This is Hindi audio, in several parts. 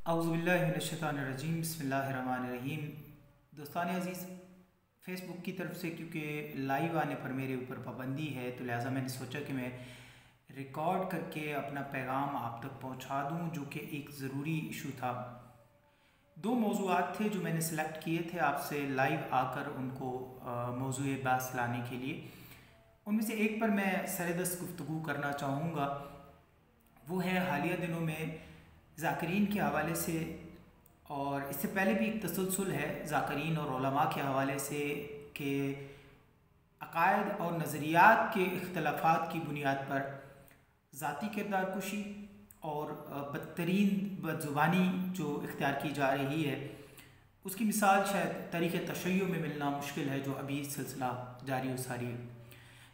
औज़ुबिल्लाहिमिनश्शैतानिर्रजीम बिस्मिल्लाहिर्रहमानिर्रहीम। दोस्तान अज़ीज़, फ़ेसबुक की तरफ से क्योंकि लाइव आने पर मेरे ऊपर पाबंदी है तो लिहाजा मैंने सोचा कि मैं रिकॉर्ड करके अपना पैगाम आप तक पहुंचा दूं, जो कि एक ज़रूरी इशू था। दो मौज़ूआत थे जो मैंने सेलेक्ट किए थे आपसे लाइव आकर उनको मौज़ूए बहस लाने के लिए। उनमें से एक पर मैं सरदस्त गुफ्तगू करना चाहूँगा। वो है हालिया दिनों में ज़ाकिरीन के हवाले से, और इससे पहले भी एक तसलसल है ज़ाकिरीन और उलमा के हवाले से कि अक़ायद और नज़रियात के इख्तलाफात की बुनियाद पर ज़ाती किरदार कुशी और बदतरीन बदज़ुबानी जो इख्तियार की जा रही है, उसकी मिसाल शायद तरीक़े तशय्युअ में मिलना मुश्किल है, जो अभी सिलसिला जारी व सारी है।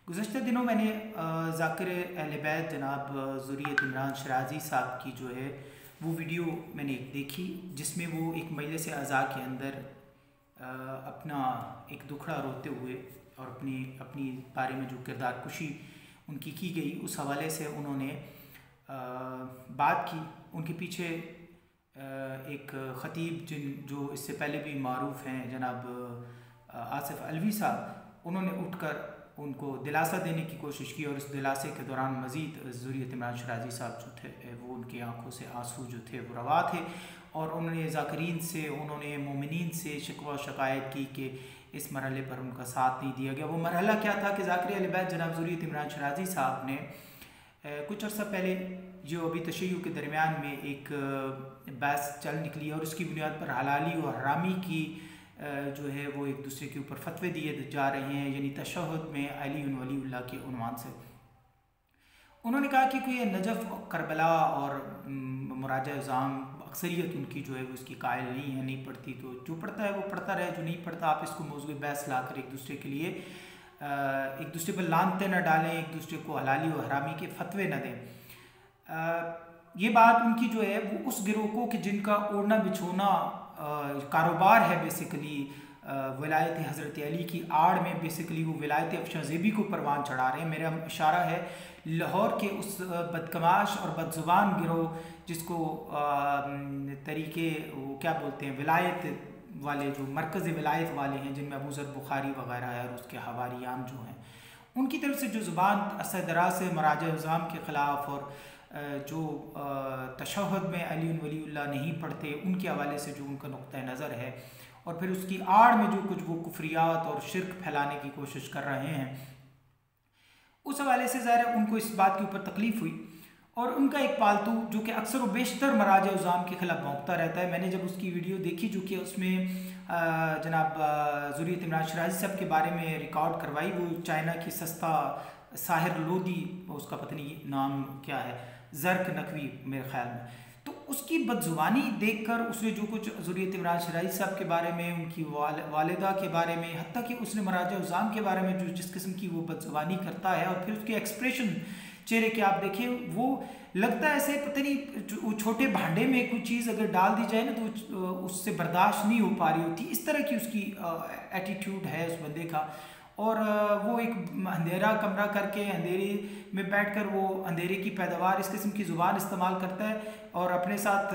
गुज़श्ता दिनों मैंने ज़ाकिर अहले बैत जनाब ज़ुर्रियत इमरान शराज़ी साहब की जो है वो वीडियो मैंने एक देखी, जिसमें वो एक मजलिस अज़ा के अंदर अपना एक दुखड़ा रोते हुए और अपनी बारे में जो किरदार कुशी उनकी की गई उस हवाले से उन्होंने बात की। उनके पीछे एक ख़तीब जो इससे पहले भी मारूफ़ हैं जनाब आसिफ अलवी साहब, उन्होंने उठकर उनको दिलासा देने की कोशिश की, और इस दिलासे के दौरान मज़ीद ज़ुर्रियत इमरान शराज़ी साहब जो थे वो उनकी आँखों से आंसू जो थे वो रवा थे, और उन्होंने ज़ाकिरीन से, उन्होंने मोमिनीन से शिकवा शिकायत की कि इस मरहले पर उनका साथ नहीं दिया गया। वो मरहला क्या था कि ज़ाकिर अहले बैत जनाब ज़ुर्रियत इमरान शराज़ी साहब ने कुछ अर्सा पहले जो अभी तशय्युअ के दरमियान में एक बहस चल निकली और उसकी बुनियाद पर हलाली और हरामी की जो है वो एक दूसरे के ऊपर फतवे दिए जा रहे हैं, यानी तशहुद में अली वलीउल्लाह के उन्वान से। उन्होंने कहा कि कोई नजफ़ करबला और मुराजा-ए-ज़ाम अक्सरियत उनकी जो है वो इसकी कायल नहीं है, नहीं पढ़ती, तो जो पढ़ता है वो पढ़ता रहे, जो नहीं पढ़ता आप इसको मौज़ूए बहस लाकर एक दूसरे के लिए एक दूसरे पर लानते न डालें, एक दूसरे को हलाली और हरामी के फतवे न दें। ये बात उनकी जो है वो उस गिरोह को कि जिनका ओढ़ना बिछोना कारोबार है बेसिकली विलायत हज़रत अली की आड़ में, बेसिकली वो विलायत अफशाज़ेबी को परवान चढ़ा रहे हैं। मेरा इशारा है लाहौर के उस बदकमाश और बदज़ुबान गिरोह जिसको तरीके वो क्या बोलते हैं विलायत वाले, जो मरकज़ विलायत वाले हैं, जिनमें अबू ज़र बुखारी वग़ैरह है और उसके हवारियान जो हैं, उनकी तरफ से जो ज़ुबान असदरा से मुराजा-ए-ज़ाम के ख़िलाफ़ और जो तशहुद में अली वलीउल्लाह नहीं पढ़ते उनके हवाले से जो उनका नुक्ता नज़र है, और फिर उसकी आड़ में जो कुछ वो कुफ्रियात और शिर्क फैलाने की कोशिश कर रहे हैं, उस हवाले से ज़ाहिर है उनको इस बात के ऊपर तकलीफ़ हुई। और उनका एक पालतू जो कि अक्सर व बेशतर मुराजा-ए-ज़ाम के ख़िलाफ़ भौंकता रहता है, मैंने जब उसकी वीडियो देखी जो कि उसमें जनाब ज़ुर्रियत इमरान शराज़ी साहब के बारे में रिकॉर्ड करवाई, वो चाइना की सस्ता साहिर लोदी, उसका पता नहीं नाम क्या है, ज़र्क नकवी मेरे ख़्याल में, तो उसकी बदज़ुबानी देखकर उसने जो कुछ ज़ुर्रियत इमरान शराज़ी साहब के बारे में, उनकी वालिदा के बारे में, हत्ता कि उसने मुराजा-ए-ज़ाम के बारे में जो जिस किस्म की वो बदज़ुबानी करता है, और फिर उसके एक्सप्रेशन चेहरे के आप देखिए, वो लगता है ऐसे पता नहीं छोटे भांडे में कुछ चीज़ अगर डाल दी जाए ना तो उससे बर्दाश्त नहीं हो पा रही होती, इस तरह की उसकी एटीट्यूड है उस बंदे का। और वो एक अंधेरा कमरा करके अंधेरे में बैठकर वो अंधेरे की पैदावार इस किस्म की ज़ुबान इस्तेमाल करता है और अपने साथ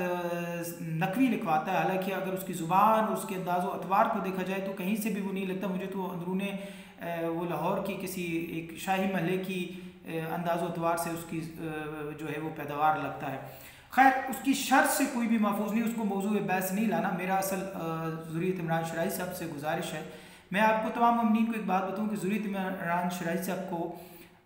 नकवी लिखवाता है। हालांकि अगर उसकी ज़ुबान, उसके अंदाज़ व अतवार को देखा जाए तो कहीं से भी वो नहीं लगता। मुझे तो अंदरूने वो लाहौर की किसी एक शाही महल की अंदाज़ अतवार से उसकी जो है वो पैदावार लगता है। खैर, उसकी शर्त से कोई भी महफूज नहीं, उसको मौजूद बहस नहीं लाना। मेरा असल ज़ुर्रियत इमरान शराज़ी साहब से गुजारिश है, मैं आपको तमाम मुमिनीन को एक बात बताऊं कि ज़ुर्रियत इमरान शराज़ी साहब को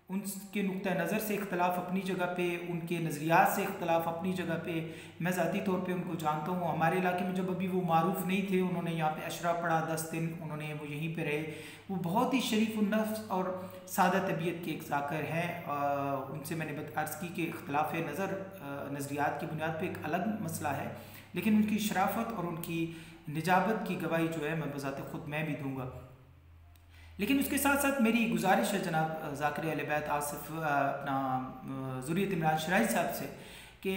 उनके नुक्ता नज़र से इख्तलाफ अपनी जगह पे, उनके नज़रियात से इख्तलाफ अपनी जगह पे, मैं ज़ाती तौर पे उनको जानता हूँ। हमारे इलाके में जब अभी वो मारूफ़ नहीं थे, उन्होंने यहाँ पे अशरा पढ़ा 10 दिन, उन्होंने वो यहीं पे रहे। वो बहुत ही शरीफ़-उन-नफ्स और सादा तबीयत के एक ज़ाकिर हैं। उनसे मैंने अर्ज़ की कि इख्तलाफ नज़रियात की बुनियाद पर एक अलग मसला है, लेकिन उनकी शराफत और उनकी निजाबत की गवाही जो है मैं बज़ाते ख़ुद मैं भी दूँगा। लेकिन उसके साथ साथ मेरी गुजारिश है जनाब ज़ाकिर अहले बैत आसिफ अपना ज़ुर्रियत इमरान शराज़ी साहब से कि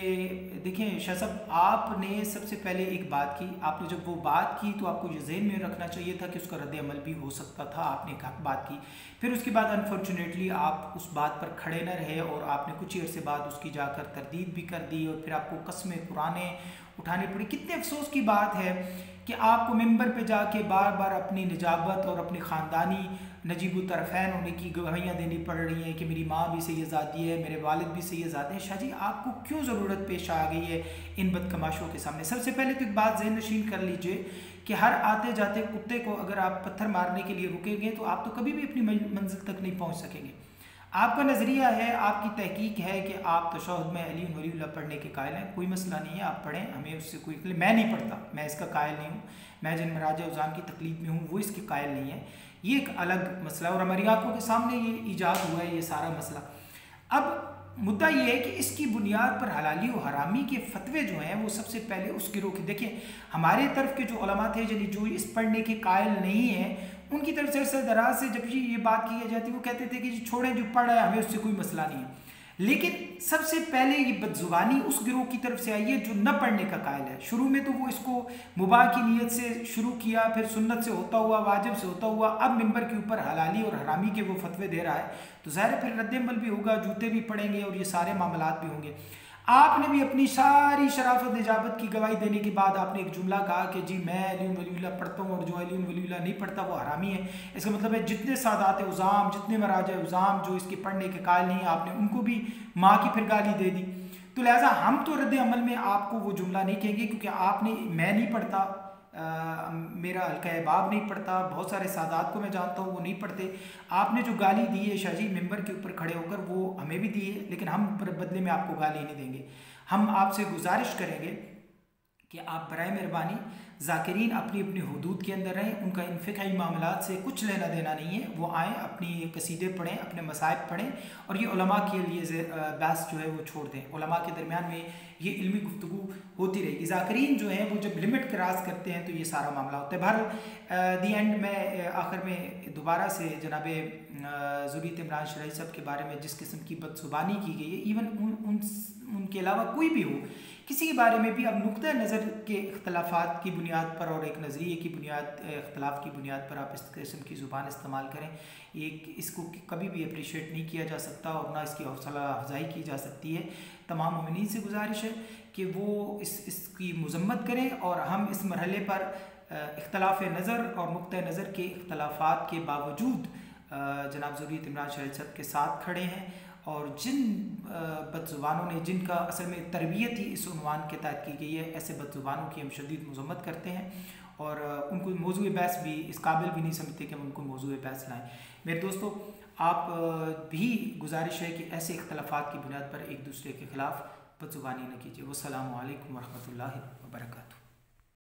देखें शाह साहब, आपने सबसे पहले एक बात की, आपने जब वो बात की तो आपको ये ज़हन में रखना चाहिए था कि उसका रद्द अमल भी हो सकता था। आपने एक हक़ बात की, फिर उसके बाद अनफॉर्चुनेटली आप उस बात पर खड़े न रहे और आपने कुछ ही अर्से बाद उसकी जाकर तरदीद भी कर दी, और फिर आपको कसमें कुराने उठानी पड़ी। कितने अफसोस की बात है कि आपको मिंबर पे जाके बार बार अपनी निजाबत और अपनी ख़ानदानी नजीबुत तरफ़ैन होने की गवाहियाँ देनी पड़ रही हैं कि मेरी माँ भी सैयदज़ादी है, मेरे वालिद भी सैयदज़ादे हैं। शाह जी, आपको क्यों ज़रूरत पेश आ गई है इन बदकमाशों के सामने? सबसे पहले तो एक बात ज़हन नशीन कर लीजिए कि हर आते जाते कुत्ते को अगर आप पत्थर मारने के लिए रुकेंगे तो आप तो कभी भी अपनी मंजिल तक नहीं पहुँच सकेंगे। आपका नज़रिया है, आपकी तहकीक है कि आप तशहुद में अली वलीउल्लाह पढ़ने के कायल हैं, कोई मसला नहीं है, आप पढ़ें, हमें उससे कोई, मैं नहीं पढ़ता, मैं इसका कायल नहीं हूँ, मैं जिन मराजा उज़ाम की तकलीद में हूँ वो इसके कायल नहीं है, ये एक अलग मसला है और हमारी आंखों के सामने ये ईजाद हुआ है ये सारा मसला। अब मुद्दा ये है कि इसकी बुनियाद पर हलाली और हरामी के फतवे जो हैं वो सबसे पहले उस गिरोह के, देखिए हमारे तरफ के जो उलमा थे जो इस पढ़ने के कायल नहीं हैं, उनकी तरफ से अरसे दराज से जब ये बात की जाती वो कहते थे कि जी छोड़ें, जो पढ़ रहा है हमें उससे कोई मसला नहीं है। लेकिन सबसे पहले ये बदजुबानी उस गिरोह की तरफ से आई है जो न पढ़ने का कायल है। शुरू में तो वो इसको मुबाह की नीयत से शुरू किया, फिर सुन्नत से होता हुआ, वाजिब से होता हुआ, अब मिंबर के ऊपर हलाली और हरामी के वो फतवे दे रहा है, तो ज़ाहिर फिर रद्दमल भी होगा, जूते भी पड़ेंगे और ये सारे मामलात भी होंगे। आपने भी अपनी सारी शराफत निजाबत की गवाही देने के बाद आपने एक जुमला कहा कि जी मैं अली वलीउल्लाह पढ़ता हूँ और जो अली वलीउल्लाह नहीं पढ़ता वो हरामी है। इसका मतलब है जितने सादात उज़ाम, जितने मराजा उज़ाम जो इसके पढ़ने के कायल नहीं, आपने उनको भी माँ की फिर गाली दे दी। तो लिहाजा हम तो रद्द अमल में आपको वो जुमला नहीं कहेंगे, क्योंकि आपने, मैं नहीं पढ़ता, मेरा हल्का बाब नहीं पढ़ता, बहुत सारे सादात को मैं जानता हूँ वो नहीं पढ़ते। आपने जो गाली दी है शाह जी मिंबर के ऊपर खड़े होकर, वो हमें भी दी है, लेकिन हम बदले में आपको गाली नहीं देंगे। हम आपसे गुजारिश करेंगे कि आप बराए मेहरबानी ज़ाकिरीन अपनी अपनी हुदूद के अंदर रहें, उनका इन फ़िक़ही मामलात से कुछ लेना देना नहीं है। वो आएँ, अपनी कसीदे पढ़ें, अपने मसाइब पढ़ें और ये उलमा के लिए बहस जो है वो छोड़ दें। उलमा के दरमियान में ये इल्मी गुफ्तगू होती रहेगी। ज़ाकिरीन जो हैं वो जब लिमिट क्रॉस करते हैं तो ये सारा मामला होता है। बहरहाल दी एंड में आखिर में दोबारा से जनाब ज़ुर्रियत इमरान शरई साहब के बारे में जिस किस्म की बदजुबानी की गई है, इवन उनके अलावा कोई भी हो, किसी के बारे में भी अब नुक्ता नज़र के इख्तलाफात की बुनियाद पर और एक नज़रिए की बुनियाद, इख्तलाफ की बुनियाद पर आप इस किस्म की ज़ुबान इस्तेमाल करें, इसको कभी भी अप्रिशिएट नहीं किया जा सकता और ना इसकी हौसला अफजाई की जा सकती है। तमाम मोमिनीन से गुजारिश है कि वो इसकी मज़म्मत करें और हम इस मरहले पर इख्तलाफ नज़र और नुक्ता नज़र के इख्तलाफात के बावजूद जनाब ज़ुर्रियत इमरान शरई साहब के साथ खड़े हैं। और जिन बदजुबानों ने, जिनका असल में तरबियत ही इस उन्वान के तहत की गई है, ऐसे बदजुबानों की हम शदीद मज़म्मत करते हैं और उनको मौजूद बहस भी इस काबिल भी नहीं समझते कि हम उनको मौजूद बहस लाएँ। मेरे दोस्तों, आप भी गुजारिश है कि ऐसे इख्तलाफात की बुनियाद पर एक दूसरे के ख़िलाफ़ बदजुबानी न कीजिए। वस्सलामु अलैकुम वरहमतुल्लाहि वबरकातुहू।